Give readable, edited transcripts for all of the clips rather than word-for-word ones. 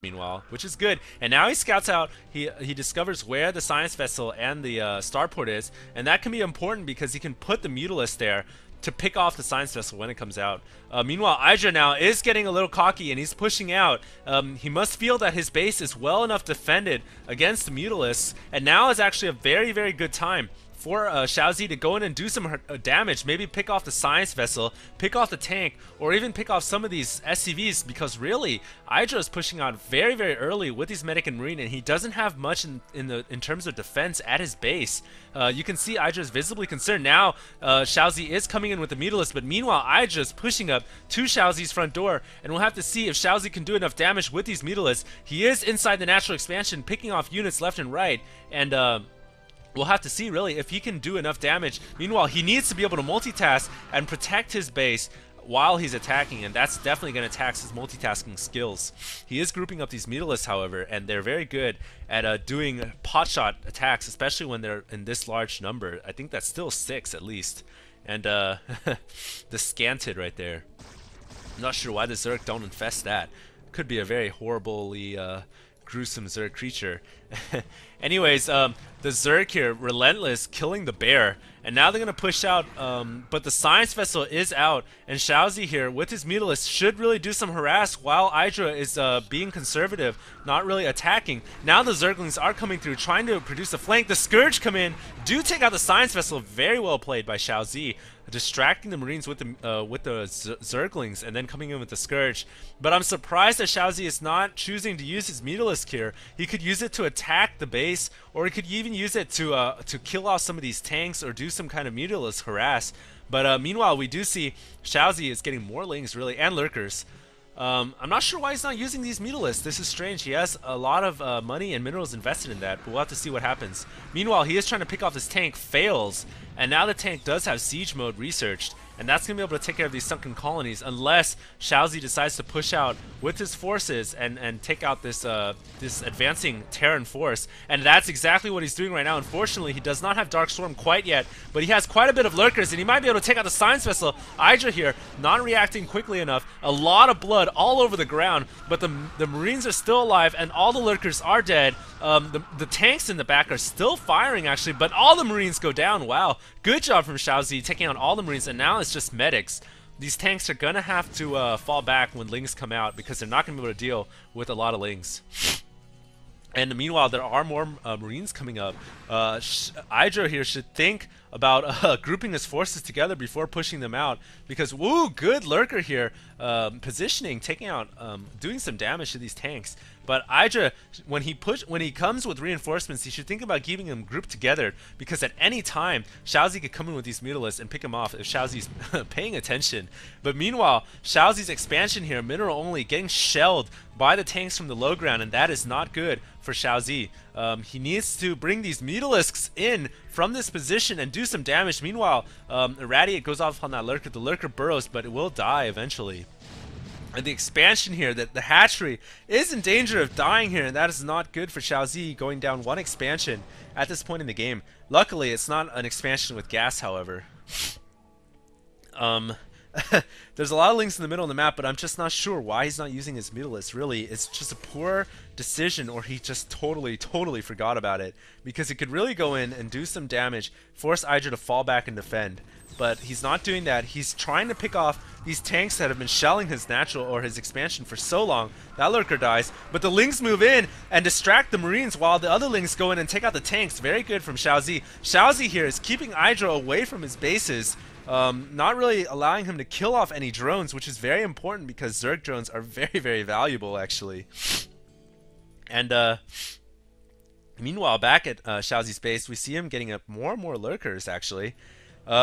meanwhile, which is good. And now he scouts out, he discovers where the science vessel and the starport is, and that can be important because he can put the Mutalisk there to pick off the science vessel when it comes out. Meanwhile, Idra now is getting a little cocky and he's pushing out. He must feel that his base is well enough defended against the Mutalisks, and now is actually a very, very good time for Xia0zl to go in and do some damage, maybe pick off the science vessel, pick off the tank, or even pick off some of these SCVs, because really, Idra is pushing out very, very early with his medic and marine, and he doesn't have much in terms of defense at his base. You can see Idra is visibly concerned. Now, Xia0zl is coming in with the Mutalisk, but meanwhile, Idra is pushing up to Xia0zl's front door, and we'll have to see if Xia0zl can do enough damage with these Mutalisks. He is inside the natural expansion, picking off units left and right, and we'll have to see, really, if he can do enough damage. Meanwhile, he needs to be able to multitask and protect his base while he's attacking, and that's definitely going to tax his multitasking skills. He is grouping up these Mutalisks, however, and they're very good at doing potshot attacks, especially when they're in this large number. I think that's still 6 at least. And the Scanted right there. I'm not sure why the Zerg don't infest that. Could be a very horribly gruesome Zerg creature. Anyways, the Zerg here, relentless, killing the bear, and now they're gonna push out. But the science vessel is out, and Xia0zl here with his Mutalisk should really do some harass while Idra is being conservative, not really attacking. Now the Zerglings are coming through, trying to produce a flank. The Scourge come in, do take out the science vessel. Very well played by Xia0zl, distracting the Marines with the Zerglings, and then coming in with the Scourge. But I'm surprised that Xia0zl is not choosing to use his Mutalisk here. He could use it to attack the base, or he could even use it to kill off some of these tanks or do some kind of Mutalisk harass. But meanwhile, we do see Xia0zl is getting more lings, really, and lurkers. I'm not sure why he's not using these Mutalisks. This is strange. He has a lot of money and minerals invested in that, but we'll have to see what happens. Meanwhile, he is trying to pick off this tank, fails, and now the tank does have siege mode researched, and that's going to be able to take care of these sunken colonies unless Xia0zl decides to push out with his forces and take out this this advancing Terran force. And that's exactly what he's doing right now. Unfortunately, he does not have Dark Storm quite yet, but he has quite a bit of lurkers, and he might be able to take out the science vessel. Idra here, not reacting quickly enough. A lot of blood all over the ground, but the Marines are still alive, and all the lurkers are dead. The tanks in the back are still firing, actually, but all the Marines go down. Wow, good job from Xia0zl taking out all the Marines, and now it's just medics. These tanks are gonna have to fall back when lings come out, because they're not gonna be able to deal with a lot of lings. And meanwhile, there are more Marines coming up. Idra here should think about grouping his forces together before pushing them out, because woo, good lurker here, positioning, taking out, doing some damage to these tanks. But Idra, when he comes with reinforcements, he should think about keeping them grouped together, because at any time Xia0zl could come in with these Mutalisks and pick him off if Xia0zl's paying attention. But meanwhile, Xia0zl's expansion here, mineral only, getting shelled by the tanks from the low ground, and that is not good for Xia0zl. He needs to bring these Mutalisks in from this position and do some damage. Meanwhile, Irradiate goes off on that lurker. The lurker burrows, but it will die eventually. And the expansion here, that the hatchery is in danger of dying here, and that is not good for Xia0zl, going down one expansion at this point in the game. Luckily, it's not an expansion with gas, however. There's a lot of links in the middle of the map, but I'm just not sure why he's not using his Mutalisk. Really, it's just a poor decision, or he just totally forgot about it, because he could really go in and do some damage, force Idra to fall back and defend. But he's not doing that. He's trying to pick off these tanks that have been shelling his natural or his expansion for so long. That lurker dies, but the lings move in and distract the Marines while the other lings go in and take out the tanks. Very good from Xia0zl. Xia0zl here is keeping Idra away from his bases, not really allowing him to kill off any drones, which is very important because Zerg drones are very valuable, actually. And meanwhile, back at Xia0zl's base, we see him getting up more and more lurkers, actually.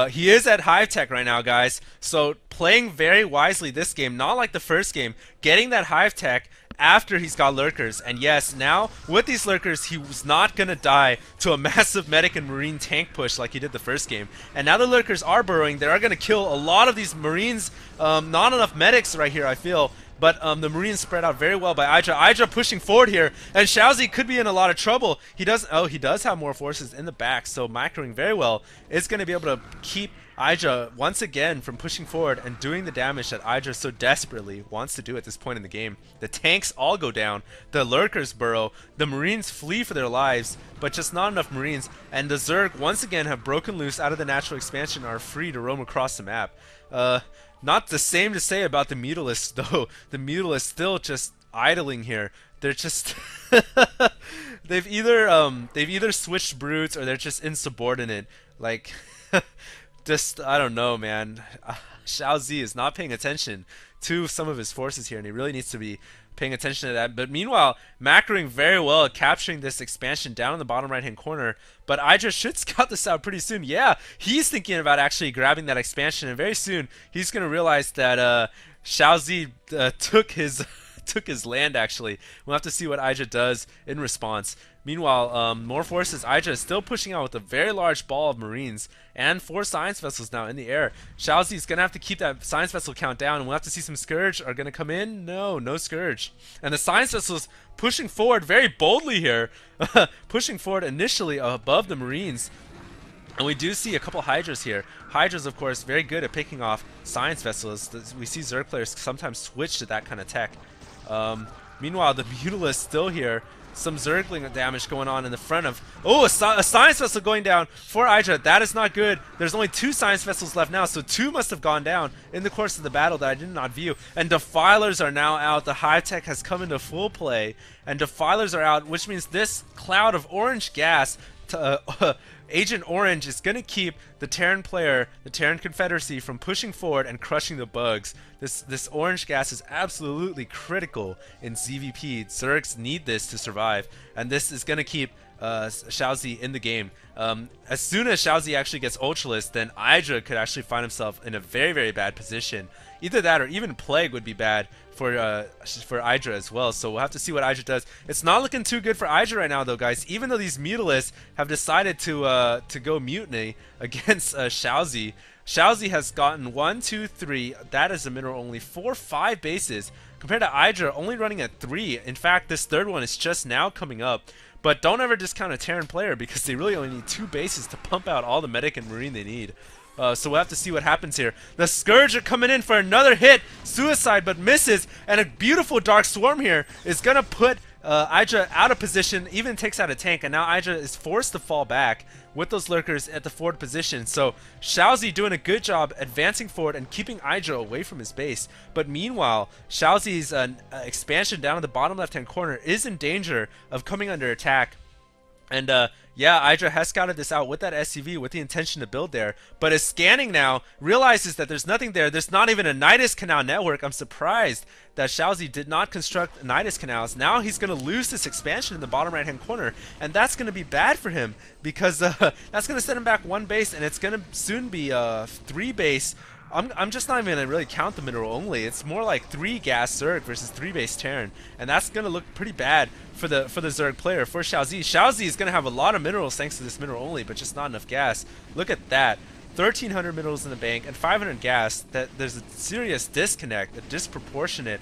He is at Hive Tech right now, guys, so playing very wisely this game, not like the first game, getting that Hive Tech after he's got lurkers. And yes, now with these lurkers, he was not gonna die to a massive medic and marine tank push like he did the first game. And now the lurkers are burrowing. They are gonna kill a lot of these Marines. Not enough medics right here, I feel. But the Marines spread out very well by Idra. Idra pushing forward here, and Xia0zl could be in a lot of trouble. He does have more forces in the back, so macroing very well is going to be able to keep Idra, once again, from pushing forward and doing the damage that Idra so desperately wants to do at this point in the game. The tanks all go down, the lurkers burrow, the Marines flee for their lives, but just not enough Marines, and the Zerg once again have broken loose out of the natural expansion and are free to roam across the map. Not the same to say about the Mutalisks, though. The Mutalisks still just idling here. They're just they've either switched brutes or they're just insubordinate. Like just, I don't know, man. Xia0zl is not paying attention to some of his forces here, and he really needs to be paying attention to that. But meanwhile, macroing very well, capturing this expansion down in the bottom right-hand corner. But Idra should scout this out pretty soon. Yeah, he's thinking about actually grabbing that expansion, and very soon he's going to realize that Xia0zl took his land, actually. We'll have to see what Idra does in response. Meanwhile, more forces. Idra is still pushing out with a very large ball of Marines and 4 science vessels now in the air. Xia0zl is going to have to keep that science vessel count down, and we'll have to see some Scourge are going to come in. No Scourge. And the science vessels pushing forward very boldly here. Pushing forward initially above the Marines. And we do see a couple Hydras here. Hydras, of course, very good at picking off science vessels. We see Zerg players sometimes switch to that kind of tech. Meanwhile, the Mutalisks still here. Some Zergling damage going on in the front of... Oh, a science vessel going down for Idra. That is not good. There's only 2 science vessels left now, so 2 must have gone down in the course of the battle that I did not view. And Defilers are now out. The high tech has come into full play, and Defilers are out, which means this cloud of orange gas... Agent Orange is going to keep the Terran player, the Terran Confederacy, from pushing forward and crushing the bugs. This orange gas is absolutely critical in ZVP. Zergs need this to survive, and this is going to keep Xia0zl in the game. As soon as Xia0zl actually gets Ultralist, then Idra could actually find himself in a very, very bad position. Either that or even Plague would be bad for Idra as well. So we'll have to see what Idra does. It's not looking too good for Idra right now, though, guys. Even though these Mutalisks have decided to go mutiny against Xia0zl. Xia0zl has gotten 1, 2, 3. That is a mineral only 4, 5 bases compared to Idra only running at 3. In fact, this third one is just now coming up. But don't ever discount a Terran player because they really only need 2 bases to pump out all the medic and marine they need. So we'll have to see what happens here. The Scourge are coming in for another hit. Suicide, but misses. And a beautiful Dark Swarm here is going to put Idra out of position, even takes out a tank. And now Idra is forced to fall back with those lurkers at the forward position. So Xia0zl doing a good job advancing forward and keeping Idra away from his base. But meanwhile, Xia0zl's expansion down in the bottom left-hand corner is in danger of coming under attack. And yeah, Idra has scouted this out with that SCV with the intention to build there, but is scanning now, realizes that there's nothing there. There's not even a Nidus Canal network. I'm surprised that Xia0zl did not construct Nidus Canals. Now he's going to lose this expansion in the bottom right-hand corner, and that's going to be bad for him because that's going to set him back 1 base, and it's going to soon be 3 base. I'm just not even going to really count the mineral only. It's more like 3 gas Zerg versus 3 base Terran, and that's going to look pretty bad for the Zerg player. For Xia0zl, Xia0zl is going to have a lot of minerals thanks to this mineral only, but just not enough gas. Look at that. 1,300 minerals in the bank and 500 gas. There's a serious disconnect, a disproportionate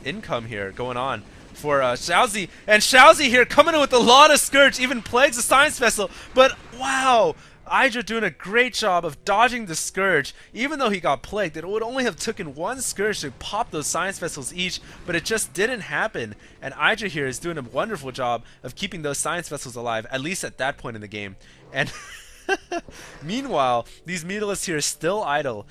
income here going on for Xia0zl. And Xia0zl here coming in with a lot of Scourge, even plagues a science vessel. But wow! Idra doing a great job of dodging the Scourge. Even though he got plagued, it would only have taken 1 Scourge to pop those science vessels each, but it just didn't happen. And Idra here is doing a wonderful job of keeping those science vessels alive, at least at that point in the game. And meanwhile, these Mutalisks here are still idle.